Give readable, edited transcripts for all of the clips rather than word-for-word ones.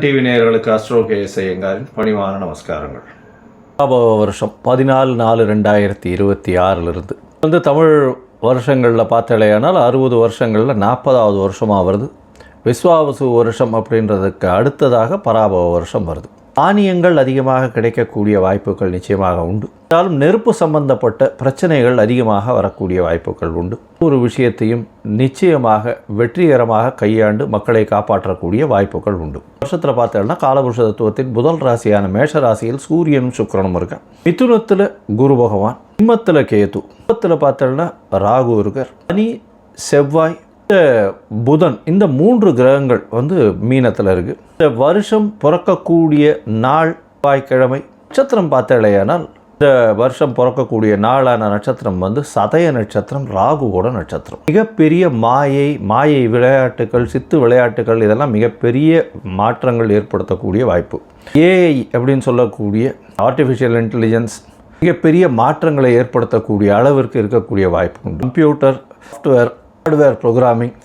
TV நேயர்களுக்கு astro KS ஐயங்காரின் பணிவான நமஸ்காரங்கள். வருஷம் 14/4/2026 வந்து தமிழ் வருஷங்களில் பார்த்தாலேயானால் 60 வருஷங்களில் 40வது வருஷமாக வருது. விஸ்வாவசு வருஷம் அப்படின்றதுக்கு அடுத்ததாக பராபவ வருஷம் வருது. தானியங்கள் அதிகமாக கிடைக்கக்கூடிய வாய்ப்புகள் நிச்சயமாக உண்டு. இருந்தாலும் நெருப்பு சம்பந்தப்பட்ட பிரச்சனைகள் அதிகமாக வரக்கூடிய வாய்ப்புகள் உண்டு. ஒரு விஷயத்தையும் நிச்சயமாக வெற்றிகரமாக கையாண்டு மக்களை காப்பாற்றக்கூடிய வாய்ப்புகள் உண்டு. வருஷத்தில் பார்த்தோம்னா காலபுருஷ தத்துவத்தின் முதல் ராசியான மேஷ ராசியில் சூரியனும் சுக்கிரனும் இருக்கார். மிதுனத்தில் குரு பகவான், சிம்மத்தில் கேது, கும்பத்தில் பார்த்தோம்னா ராகு இருக்கார். சனி, செவ்வாய், புதன், இந்த 3 கிரகங்கள் வந்து மீனத்தில் இருக்குது. இந்த வருஷம் பிறக்கக்கூடிய நாள் செவ்வாய்க்கிழமை. நட்சத்திரம் பார்த்தாலேயானால் இந்த வருஷம் பிறக்கக்கூடிய நாளான நட்சத்திரம் வந்து சதய நட்சத்திரம், ராகுவோட நட்சத்திரம். மிகப்பெரிய மாயை விளையாட்டுகள், சித்து விளையாட்டுகள், இதெல்லாம் மிகப்பெரிய மாற்றங்கள் ஏற்படுத்தக்கூடிய வாய்ப்பு. ஏஐ அப்படின்னு சொல்லக்கூடிய ஆர்டிஃபிஷியல் இன்டெலிஜென்ஸ் மிகப்பெரிய மாற்றங்களை ஏற்படுத்தக்கூடிய அளவிற்கு இருக்கக்கூடிய வாய்ப்பு உண்டு. கம்ப்யூட்டர், சாஃப்ட்வேர், ஹார்ட்வேர் ப்ரோக்ராமிங்,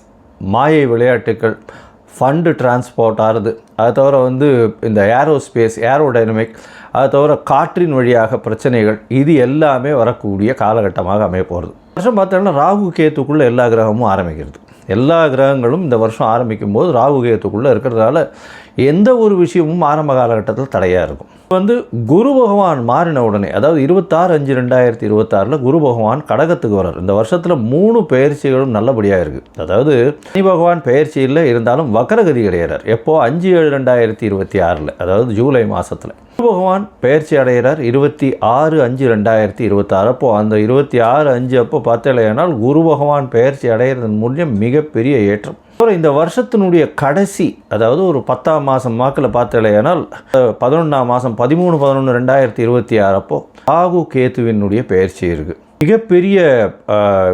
மாயை விளையாட்டுகள், ஃபண்டு டிரான்ஸ்போர்ட் ஆகுது. அதை தவிர வந்து இந்த ஏரோஸ்பேஸ், ஏரோடைனமிக், அதை தவிர காற்றின் வழியாக பிரச்சனைகள், இது எல்லாமே வரக்கூடிய காலகட்டமாக அமைய போகிறது. வருஷம் பார்த்தோம்னா ராகு கேத்துக்குள்ளே எல்லா கிரகமும் ஆரம்பிக்கிறது. எல்லா கிரகங்களும் இந்த வருஷம் ஆரம்பிக்கும் போது ராகு கேத்துக்குள்ளே இருக்கிறதால எந்த ஒரு விஷயமும் ஆரம்ப காலகட்டத்தில் தடையாக இருக்கும். வந்து குரு பகவான் மாறின உடனே, அதாவது 26/5/2026 குரு பகவான் கடகத்துக்கு வர்றார். இந்த வருஷத்தில் 3 பெயர்ச்சிகளும் நல்லபடியாக இருக்குது. அதாவது சனி பகவான் பெயர்ச்சியில் இருந்தாலும் வக்கரகதி கிடையாது. எப்போ 5/7/2026, அதாவது ஜூலை மாதத்தில் குரு பகவான் பெயர்ச்சி அடைகிறார். 26/5/2026. அப்போது அந்த 26/5 அப்போ பார்த்தலையானால் குரு பகவான் பெயர்ச்சி அடைகிறதன் மூலம் மிகப்பெரிய ஏற்றம். இந்த வருஷத்தினுடைய கடைசி, அதாவது ஒரு 10ஆம் மாதம் வாக்கில் பார்த்தலையானால் 11ஆம் மாதம் 13/11/2026 அப்போ ராகு கேத்துவினுடைய பெயர்ச்சி இருக்குது. மிகப்பெரிய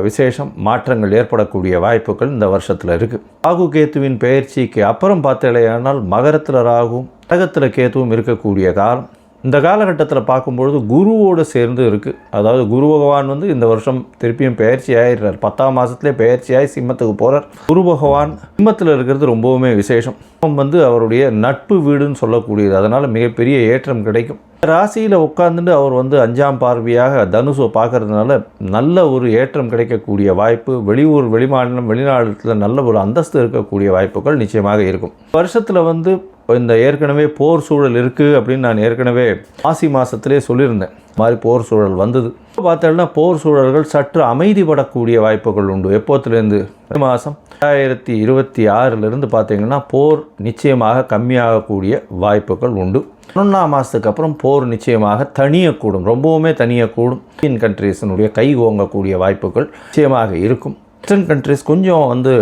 விசேஷம், மாற்றங்கள் ஏற்படக்கூடிய வாய்ப்புகள் இந்த வருஷத்தில் இருக்குது. ராகு கேத்துவின் பெயர்ச்சிக்கு அப்புறம் பார்த்தலையானால் மகரத்தில் ராகுவும் கடகத்தில் கேத்துவும் இருக்கக்கூடிய காலம். இந்த காலகட்டத்தில் பார்க்கும்பொழுது குருவோடு சேர்ந்து இருக்குது. அதாவது குரு பகவான் வந்து இந்த வருஷம் திருப்பியும் பெயர்ச்சி ஆகிடுறார். 10ஆம் மாதத்துலேயே பெயர்ச்சியாகி சிம்மத்துக்கு போகிறார். குரு பகவான் சிம்மத்தில் இருக்கிறது ரொம்பவுமே விசேஷம். வந்து அவருடைய நட்பு வீடுன்னு சொல்லக்கூடியது. அதனால் மிகப்பெரிய ஏற்றம் கிடைக்கும். ராசியில் உட்காந்துட்டு அவர் வந்து 5ஆம் பார்வையாக தனுசை பார்க்கறதுனால நல்ல ஒரு ஏற்றம் கிடைக்கக்கூடிய வாய்ப்பு. வெளியூர், வெளிமாநிலம், வெளிநாட்டில் நல்ல ஒரு அந்தஸ்து இருக்கக்கூடிய வாய்ப்புகள் நிச்சயமாக இருக்கும். வருஷத்தில் வந்து இந்த ஏற்கனவே போர் சூழல் இருக்குது அப்படின்னு நான் ஏற்கனவே மாசி மாதத்திலே சொல்லியிருந்தேன். மாதிரி போர் சூழல் வந்தது. பார்த்தோம்னா போர் சூழல்கள் சற்று அமைதிப்படக்கூடிய வாய்ப்புகள் உண்டு. எப்போத்துலேருந்து மாதம் 2026 பார்த்தீங்கன்னா போர் நிச்சயமாக கம்மியாகக்கூடிய வாய்ப்புகள் உண்டு. 11ஆம் மாதத்துக்கு அப்புறம் போர் நிச்சயமாக தனியக்கூடும், ரொம்பவுமே தனியக்கூடும். இந்தியன் கண்ட்ரீஸினுடைய கை ஓங்கக்கூடிய வாய்ப்புகள் நிச்சயமாக இருக்கும். வெஸ்டர்ன் கண்ட்ரீஸ் கொஞ்சம் வந்து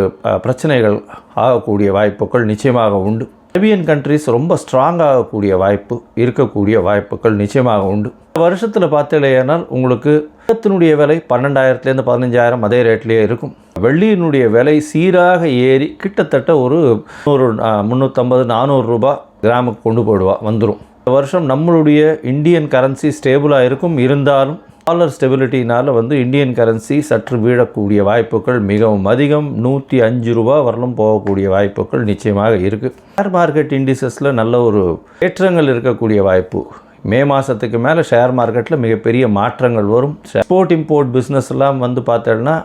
பிரச்சனைகள் ஆகக்கூடிய வாய்ப்புகள் நிச்சயமாக உண்டு. அரேபியன் கண்ட்ரீஸ் ரொம்ப ஸ்ட்ராங்காகக்கூடிய வாய்ப்பு இருக்கக்கூடிய வாய்ப்புகள் நிச்சயமாக உண்டு. வருஷத்தில் பார்த்தீங்கன்னா உங்களுக்கு வெள்ளத்தினுடைய விலை 12,000 15,000 அதே ரேட்லேயே இருக்கும். வெள்ளியினுடைய விலை சீராக ஏறி கிட்டத்தட்ட ஒரு 350-400 ரூபாய் கிராமுக்கு கொண்டு போடுவா வந்துடும். இந்த வருஷம் நம்மளுடைய இந்தியன் கரன்சி ஸ்டேபிளாக இருக்கும். இருந்தாலும் டாலர் ஸ்டெபிலிட்டினால் வந்து இந்தியன் கரன்சி சற்று வீழக்கூடிய வாய்ப்புகள் மிகவும் அதிகம். 105 ரூபாய் வரலும் போகக்கூடிய வாய்ப்புகள் நிச்சயமாக இருக்குது. ஷேர் மார்க்கெட் இண்டிசஸில் நல்ல ஒரு ஏற்றங்கள் இருக்கக்கூடிய வாய்ப்பு. மே மாதத்துக்கு மேலே ஷேர் மார்க்கெட்டில் மிகப்பெரிய மாற்றங்கள் வரும். எக்ஸ்போர்ட் இம்போர்ட் பிஸ்னஸ் எல்லாம் வந்து பார்த்தோன்னா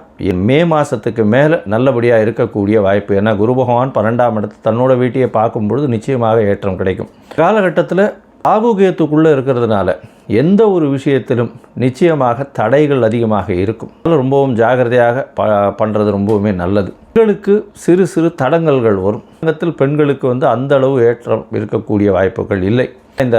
மே மாதத்துக்கு மேலே நல்லபடியாக இருக்கக்கூடிய வாய்ப்பு. ஏன்னா குரு பகவான் 12ஆம் இடத்து தன்னோட வீட்டையே பார்க்கும்பொழுது நிச்சயமாக ஏற்றம் கிடைக்கும். காலகட்டத்தில் ராகு கேத்துக்குள்ளே இருக்கிறதுனால எந்த ஒரு விஷயத்திலும் நிச்சயமாக தடைகள் அதிகமாக இருக்கும். ரொம்பவும் ஜாகிரதையாக பண்ணுறது ரொம்பவுமே நல்லது. பெண்களுக்கு சிறு சிறு தடங்கல்கள் வரும். பெண்களுக்கு வந்து அந்த அளவு ஏற்றம் இருக்கக்கூடிய வாய்ப்புகள் இல்லை. இந்த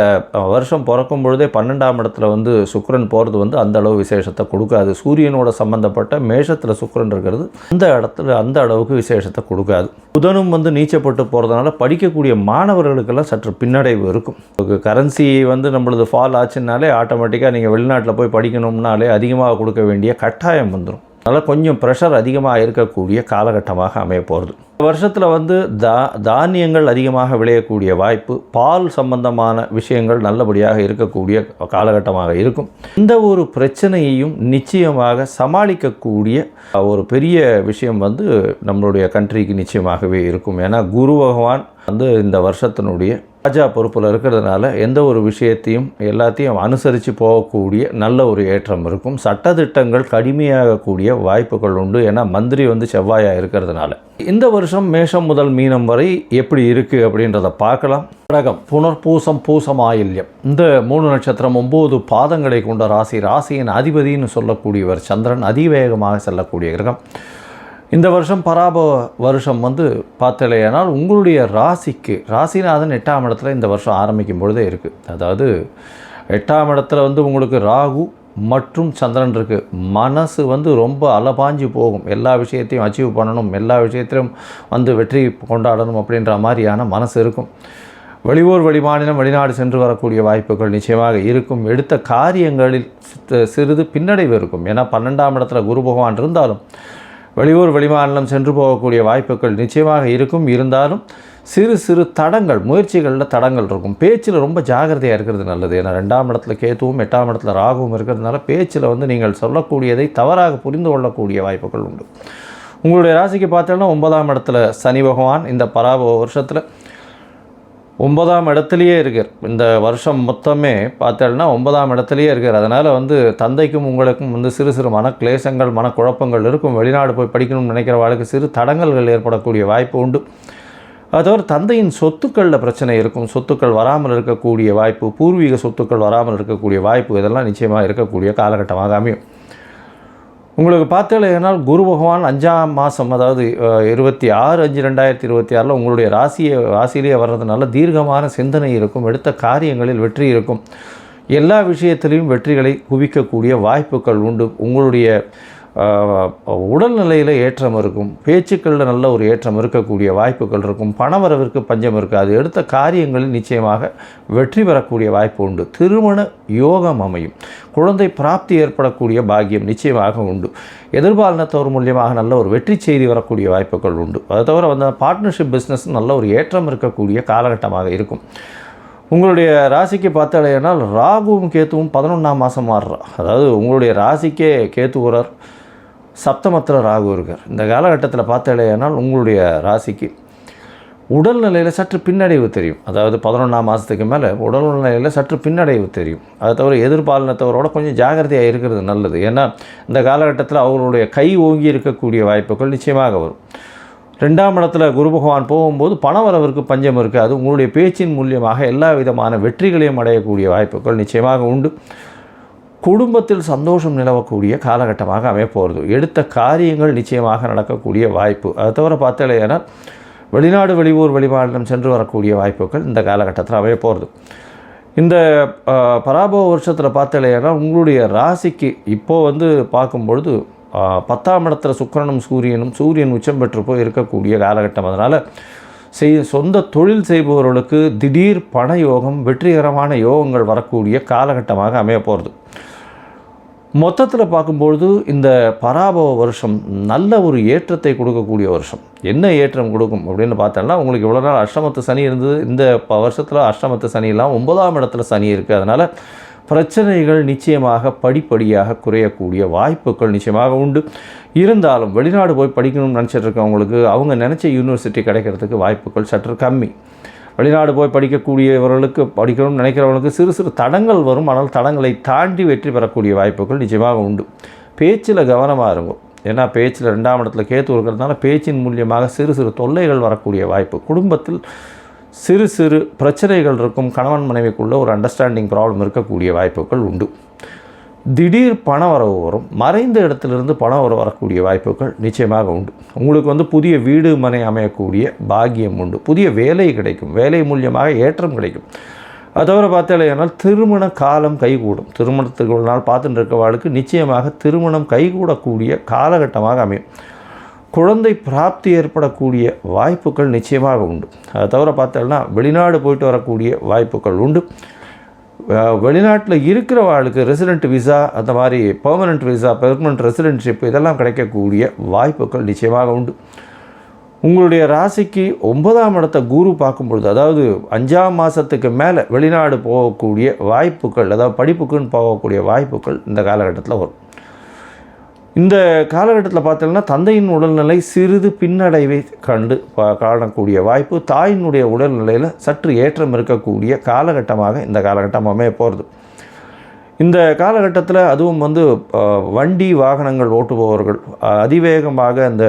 வருஷம் பிறக்கும் பொழுதே 12ஆம் இடத்துல வந்து சுக்கிரன் போகிறது வந்து அந்த அளவு விசேஷத்தை கொடுக்காது. சூரியனோட சம்பந்தப்பட்ட மேஷத்தில் சுக்கிரன் இருக்கிறது அந்த இடத்துல அந்த அளவுக்கு விசேஷத்தை கொடுக்காது. புதனும் வந்து நீச்சப்பட்டு போகிறதுனால படிக்கக்கூடிய மாணவர்களுக்கெல்லாம் சற்று பின்னடைவு இருக்கும். கரன்சி வந்து நம்மளது ஃபால் ஆச்சுன்னாலே ஆட்டோமேட்டிக்காக நீங்கள் வெளிநாட்டில் போய் படிக்கணும்னாலே அதிகமாக கொடுக்க வேண்டிய கட்டாயம் வந்துடும். அதனால் கொஞ்சம் ப்ரெஷர் அதிகமாக இருக்கக்கூடிய காலகட்டமாக அமைய போகிறது. இந்த வருஷத்தில் வந்து தானியங்கள் அதிகமாக விளையக்கூடிய வாய்ப்பு, பால் சம்பந்தமான விஷயங்கள் நல்லபடியாக இருக்கக்கூடிய காலகட்டமாக இருக்கும். இந்த ஒரு பிரச்சனையையும் நிச்சயமாக சமாளிக்கக்கூடிய ஒரு பெரிய விஷயம் வந்து நம்மளுடைய கண்ட்ரிக்கு நிச்சயமாகவே இருக்கும். ஏன்னா குரு பகவான் வந்து இந்த வருஷத்தினுடைய ராஜா பொறுப்பில் இருக்கிறதுனால எந்த ஒரு விஷயத்தையும் எல்லாத்தையும் அனுசரித்து போகக்கூடிய நல்ல ஒரு ஏற்றம் இருக்கும். சட்டத்திட்டங்கள் கடுமையாகக்கூடிய வாய்ப்புகள் உண்டு. ஏன்னா மந்திரி வந்து செவ்வாயாக இருக்கிறதுனால. இந்த வருஷம் மேஷம் முதல் மீனம் வரை எப்படி இருக்குது அப்படின்றத பார்க்கலாம். கடகம், புனர்பூசம், பூசம், ஆயில்யம், இந்த 3 நட்சத்திரம் 9 பாதங்களை கொண்ட ராசி. ராசியின் அதிபதினு சொல்லக்கூடியவர் சந்திரன், அதிவேகமாக செல்லக்கூடிய கிரகம். இந்த வருஷம் பராபவ வருஷம் வந்து பார்த்தலையானால் உங்களுடைய ராசிநாதன் 8ஆம் இடத்துல இந்த வருஷம் ஆரம்பிக்கும் பொழுதே இருக்குது. அதாவது 8ஆம் இடத்துல வந்து உங்களுக்கு ராகு மற்றும் சந்திரன் இருக்குது. மனசு வந்து ரொம்ப அலபாஞ்சு போகும். எல்லா விஷயத்தையும் அச்சீவ் பண்ணணும், எல்லா விஷயத்திலும் வந்து வெற்றி கொண்டாடணும் அப்படின்ற மாதிரியான மனசு இருக்கும். வெளியூர், வெளிமாநிலம், வெளிநாடு சென்று வரக்கூடிய வாய்ப்புகள் நிச்சயமாக இருக்கும். எடுத்த காரியங்களில் சிறிது பின்னடைவு இருக்கும். ஏன்னா 12ஆம் இடத்துல குரு பகவான் இருந்தாலும் வெளியூர், வெளிமாநிலம் சென்று போகக்கூடிய வாய்ப்புகள் நிச்சயமாக இருக்கும். இருந்தாலும் சிறு தடங்கள், முயற்சிகளில் தடங்கள் இருக்கும். பேச்சில் ரொம்ப ஜாகிரதையாக இருக்கிறது நல்லது. ஏன்னா 2ஆம் இடத்துல கேத்துவும் 8ஆம் இடத்துல ராகுவும் இருக்கிறதுனால பேச்சில் வந்து நீங்கள் சொல்லக்கூடியதை தவறாக புரிந்து கொள்ளக்கூடிய வாய்ப்புகள் உண்டு. உங்களுடைய ராசிக்கு பார்த்தோன்னா 9ஆம் இடத்துல சனி பகவான் இந்த பராபவ வருஷத்தில் 9ஆம் இடத்துலையே இருக்கார். இந்த வருஷம் மொத்தமே பார்த்தோன்னா 9ஆம் இடத்துலையே இருக்கார். அதனால் வந்து தந்தைக்கும் உங்களுக்கும் வந்து சிறு மனக்லேசங்கள், மனக்குழப்பங்கள் இருக்கும். வெளிநாடு போய் படிக்கணும்னு நினைக்கிறவாளுக்கு சிறு தடங்கல்கள் ஏற்படக்கூடிய வாய்ப்பு உண்டு. அது தவிர தந்தையின் சொத்துக்களில் பிரச்சனை இருக்கும். சொத்துக்கள் வராமல் இருக்கக்கூடிய வாய்ப்பு, பூர்வீக சொத்துக்கள் வராமல் இருக்கக்கூடிய வாய்ப்பு, இதெல்லாம் நிச்சயமாக இருக்கக்கூடிய காலகட்டமாக அமையும். உங்களுக்கு பார்த்தேனால் குரு பகவான் 5ஆம் மாதம், அதாவது 26/5/2026 உங்களுடைய ராசியிலேயே வர்றதுனால தீர்க்கமான சிந்தனை இருக்கும். எடுத்த காரியங்களில் வெற்றி இருக்கும். எல்லா விஷயத்திலையும் வெற்றிகளை குவிக்கக்கூடிய வாய்ப்புகள் உண்டு. உங்களுடைய உடல்நிலையில் ஏற்றம் இருக்கும். பேச்சுக்களில் நல்ல ஒரு ஏற்றம் இருக்கக்கூடிய வாய்ப்புகள் இருக்கும். பணவரவிற்கு பஞ்சம் இருக்காது. எடுத்த காரியங்களில் நிச்சயமாக வெற்றி பெறக்கூடிய வாய்ப்பு உண்டு. திருமண யோகம் அமையும். குழந்தை பிராப்தி ஏற்படக்கூடிய பாக்கியம் நிச்சயமாக உண்டு. எதிர்பாலினத்தவர் மூலியமாக நல்ல ஒரு வெற்றி செய்தி வரக்கூடிய வாய்ப்புகள் உண்டு. அது தவிர வந்து பார்ட்னர்ஷிப் பிஸ்னஸ் நல்ல ஒரு ஏற்றம் இருக்கக்கூடிய காலகட்டமாக இருக்கும். உங்களுடைய ராசிக்கு பார்த்தாலேனால் ராகுவும் கேத்துவும் 11ஆம் மாதம் மாறுறா. அதாவது உங்களுடைய ராசிக்கே கேத்துகிறார், சப்தமத்தில் ராகு இருக்கார். இந்த காலகட்டத்தில் பார்த்தாலேனால் உங்களுடைய ராசிக்கு உடல்நிலையில் சற்று பின்னடைவு தெரியும். அதாவது 11ஆம் மாதத்துக்கு மேலே உடல்நிலையில் சற்று பின்னடைவு தெரியும். அதை தவிர எதிர்பாலினத்தவரோட கொஞ்சம் ஜாகிரதையாக இருக்கிறது நல்லது. ஏன்னா இந்த காலகட்டத்தில் அவர்களுடைய கை ஓங்கி இருக்கக்கூடிய வாய்ப்புகள் நிச்சயமாக வரும். 2ஆம் இடத்துல குரு பகவான் போகும்போது பணவரவிற்கு பஞ்சம் இருக்குது. அது உங்களுடைய பேச்சின் மூலியமாக எல்லா விதமான வெற்றிகளையும் அடையக்கூடிய வாய்ப்புகள் நிச்சயமாக உண்டு. குடும்பத்தில் சந்தோஷம் நிலவக்கூடிய காலகட்டமாக அமையப்போகிறது. எடுத்த காரியங்கள் நிச்சயமாக நடக்கக்கூடிய வாய்ப்பு. அதை தவிர பார்த்தலையானால் வெளிநாடு, வெளியூர், வெளிமாநிலம் சென்று வரக்கூடிய வாய்ப்புகள் இந்த காலகட்டத்தில் அமையப்போகிறது. இந்த பராபவ வருஷத்தில் பார்த்தலையானால் உங்களுடைய ராசிக்கு இப்போது வந்து பார்க்கும்பொழுது 10ஆம் இடத்துல சுக்கிரனும் சூரியன் உச்சம் பெற்று போய் இருக்கக்கூடிய காலகட்டம். அதனால் சொந்த தொழில் செய்பவர்களுக்கு திடீர் பண யோகம், வெற்றிகரமான யோகங்கள் வரக்கூடிய காலகட்டமாக அமைய போகிறது. மொத்தத்தில் பார்க்கும்பொழுது இந்த பராபவ வருஷம் நல்ல ஒரு ஏற்றத்தை கொடுக்கக்கூடிய வருஷம். என்ன ஏற்றம் கொடுக்கும் அப்படின்னு பார்த்தோம்னா, உங்களுக்கு இவ்வளோ நாள் அஷ்டமத்து சனி இருந்தது. இந்த வருஷத்தில் அஷ்டமத்து சனியெல்லாம் 9ஆம் இடத்துல சனி இருக்குது. அதனால் பிரச்சனைகள் நிச்சயமாக படிப்படியாக குறையக்கூடிய வாய்ப்புகள் நிச்சயமாக உண்டு. இருந்தாலும் வெளிநாடு போய் படிக்கணும்னு நினச்சிட்டு இருக்கவங்களுக்கு அவங்க நினச்ச யூனிவர்சிட்டி கிடைக்கிறதுக்கு வாய்ப்புகள் சற்று கம்மி. வெளிநாடு போய் படிக்கணும்னு நினைக்கிறவங்களுக்கு சிறு தடங்கள் வரும். ஆனால் தடங்களை தாண்டி வெற்றி பெறக்கூடிய வாய்ப்புகள் நிச்சயமாக உண்டு. பேச்சில் கவனமாக இருக்கும். ஏன்னா பேச்சில் 2ஆம் இடத்துல கேத்து இருக்கிறதுனால பேச்சின் மூலியமாக சிறு தொல்லைகள் வரக்கூடிய வாய்ப்பு. குடும்பத்தில் சிறு பிரச்சனைகள் இருக்கும். கணவன் மனைவிக்குள்ள ஒரு அண்டர்ஸ்டாண்டிங் ப்ராப்ளம் இருக்கக்கூடிய வாய்ப்புகள் உண்டு. திடீர் பண வரவு வரும். மறைந்த இடத்துலேருந்து பணம் வரக்கூடிய வாய்ப்புகள் நிச்சயமாக உண்டு. உங்களுக்கு வந்து புதிய வீடு மனை அமையக்கூடிய பாக்கியம் உண்டு. புதிய வேலை கிடைக்கும். வேலை மூலியமாக ஏற்றம் கிடைக்கும். அது தவிர பார்த்தாலேனால் திருமண காலம் கைகூடும். திருமணத்துக்கு ஒரு நாள் பார்த்துட்டு இருக்கவாளுக்கு நிச்சயமாக திருமணம் கைகூடக்கூடிய காலகட்டமாக அமையும். குழந்தை பிராப்தி ஏற்படக்கூடிய வாய்ப்புகள் நிச்சயமாக உண்டு. அதை தவிர பார்த்தோம்னா வெளிநாடு போயிட்டு வரக்கூடிய வாய்ப்புகள் உண்டு. வெளிநாட்டில் இருக்கிறவாளுக்கு ரெசிடென்ட் விசா, அந்த மாதிரி பெர்மனெண்ட் விசா, பெர்மனெண்ட் ரெசிடென்ட்ஷிப் இதெல்லாம் கிடைக்கக்கூடிய வாய்ப்புகள் நிச்சயமாக உண்டு. உங்களுடைய ராசிக்கு 9ஆம் இடத்தை குரு பார்க்கும்பொழுது, அதாவது 5ஆம் மாதத்துக்கு மேலே வெளிநாடு போகக்கூடிய வாய்ப்புகள், அதாவது படிப்புக்குன்னு போகக்கூடிய வாய்ப்புகள் இந்த காலகட்டத்தில் வரும். இந்த காலகட்டத்தில் பார்த்தீங்கன்னா தந்தையின் உடல்நிலை சிறிது பின்னடைவை காணக்கூடிய வாய்ப்பு, தாயினுடைய உடல்நிலையில் சற்று ஏற்றம் இருக்கக்கூடிய காலகட்டமாக இந்த காலகட்டம் அமைய போகிறது. இந்த காலகட்டத்தில் அதுவும் வண்டி வாகனங்கள் ஓட்டுபவர்கள், அதிவேகமாக இந்த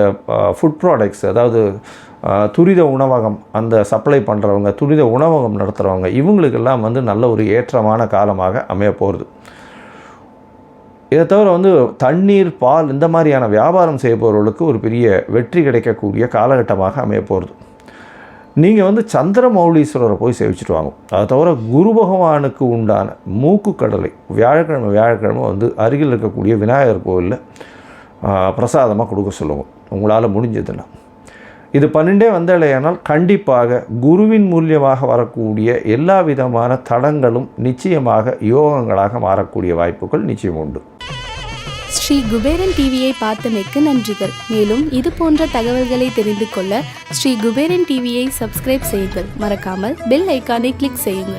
ஃபுட் ப்ராடக்ட்ஸ், அதாவது துரித உணவகம் அந்த சப்ளை பண்ணுறவங்க, துரித உணவகம் நடத்துகிறவங்க, இவங்களுக்கெல்லாம் நல்ல ஒரு ஏற்றமான காலமாக அமைய போகிறது. இதை தவிர தண்ணீர், பால் இந்த மாதிரியான வியாபாரம் செய்பவர்களுக்கு ஒரு பெரிய வெற்றி கிடைக்கக்கூடிய காலகட்டமாக அமைய போகிறது. நீங்கள் சந்திரமௌலீஸ்வரரை போய் சேவிச்சுட்டு வாங்க. அதை தவிர குரு பகவானுக்கு உண்டான மூக்கு கடலை வியாழக்கிழமை அருகில் இருக்கக்கூடிய விநாயகர் கோவிலில் பிரசாதமாக கொடுக்க சொல்லுவோம், உங்களால் முடிஞ்சதுன்னா. இது 12 வந்தாலேயானால் கண்டிப்பாக குருவின் மூலியமாக வரக்கூடிய எல்லா விதமான தடங்களும் நிச்சயமாக யோகங்களாக மாறக்கூடிய வாய்ப்புகள் நிச்சயம் உண்டு. ஸ்ரீ குபேரன் டிவியை பார்த்தமைக்கு நன்றிகள். மேலும் இது போன்ற தகவல்களை தெரிந்து கொள்ள ஸ்ரீ குபேரன் டிவியை சப்ஸ்கிரைப் செய்யுங்கள். மறக்காமல் பெல் ஐக்கானை கிளிக் செய்யுங்கள்.